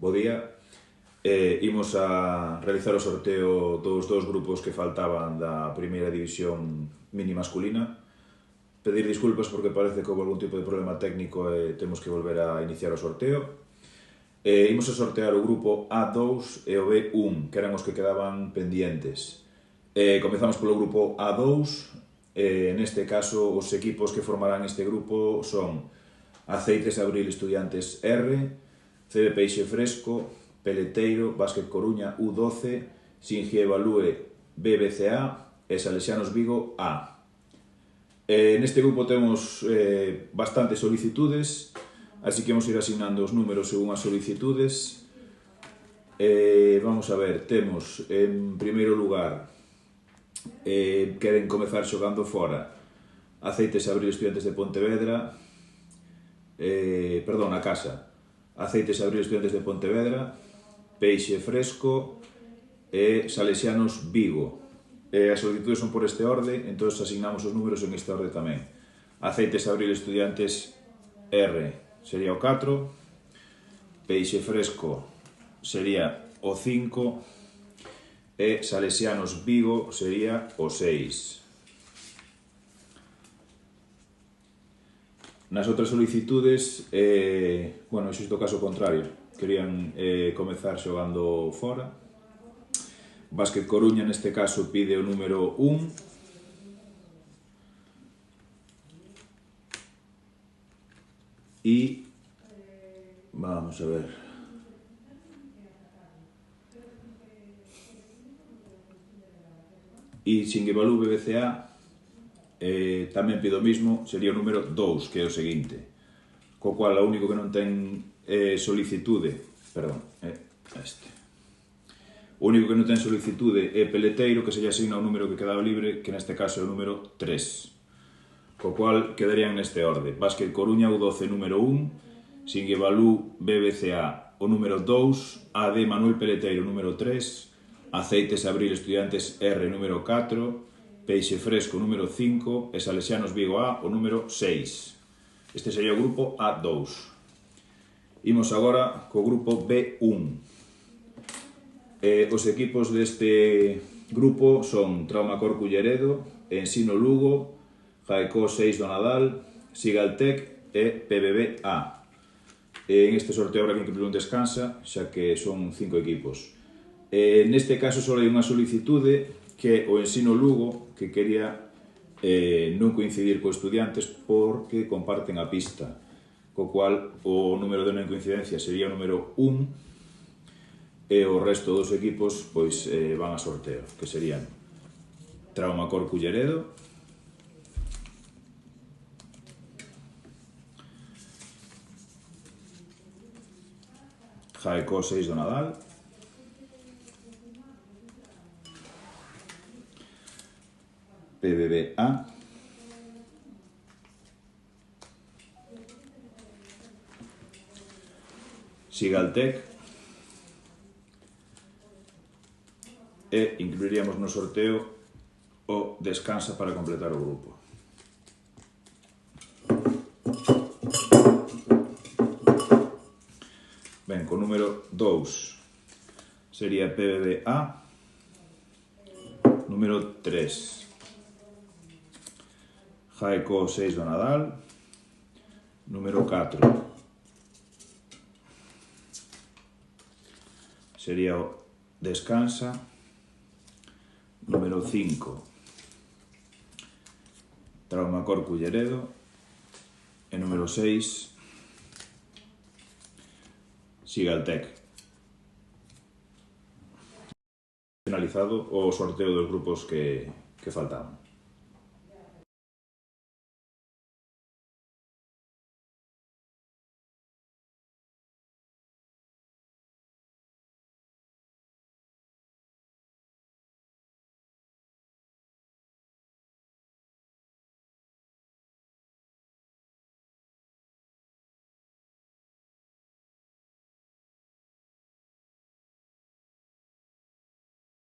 Bo día. Imos a realizar o sorteo dos dous grupos que faltaban da primeira división mini masculina. Pedir disculpas porque parece que houve algún tipo de problema técnico e temos que volver a iniciar o sorteo. Imos a sortear o grupo A2 e o B1, que eran os que quedaban pendientes. Comezamos polo grupo A2. Neste caso, os equipos que formarán este grupo son Aceites Abril Estudiantes R, CB Peixe Fresco, Peleteiro, Básquet Coruña U12, Singia Evalúe BBCA e Salesianos Vigo A. Neste grupo temos bastantes solicitudes, así que vamos a ir asignando os números según as solicitudes. Vamos a ver, temos en primeiro lugar, queren comezar xogando fora, Aceites Abril Estudiantes de Pontevedra, perdón, a casa, Aceites Abril Estudiantes de Pontevedra, Peixe Fresco e Salesianos Vigo. As solicitudes son por este orde, entón asignamos os números en este orde tamén. Aceites Abril Estudiantes R sería o 4, Peixe Fresco sería o 5 e Salesianos Vigo sería o 6. Nas outras solicitudes, bueno, xusto o caso contrario, querían comezar xogando fora. Básquet Coruña, neste caso, pide o número 1. E vamos a ver. E Singuebalú BBCA tamén pide o mismo, sería o número 2, que é o seguinte. Co cual, o único que non ten solicitude, perdón, o único que non ten solicitude é Peleteiro, que se lle asigna o número que quedaba libre, que neste caso é o número 3. Co cual, quedarían neste orde. Básquet Coruña U12 número 1, Singuebalú BBCA o número 2, AD Manuel Peleteiro número 3, Aceites Abril Estudiantes R número 4, Peixe Fresco número 5 e Salesianos Vigo A o número 6. Este sería o grupo A2. Imos agora co grupo B1. Os equipos deste grupo son Traumacor Culleredo, Ensino Lugo, Jaecó 6 do Nadal, Sigaltec e PBB A. En este sorteo habrá que incluir un descansa, xa que son 5 equipos. Neste caso só hai unha solicitude, que é o Ensino Lugo, que quería non coincidir co Estudiantes porque comparten a pista, co cual o número de non coincidencia sería o número 1 e o resto dos equipos pois van a sorteo, que serían Traumacor Culleredo, Jaecó 6 do Nadal, PBB A, Sigaltec e incluiríamos no sorteo o descansa para completar o grupo. Ben, co número 2 sería PBB A, número 3 Jaecó 6 do Nadal, número 4 sería o descansa, número 5 Traumacor Culleredo e número 6 Sigaltec. Finalizado o sorteo dos grupos que faltaban.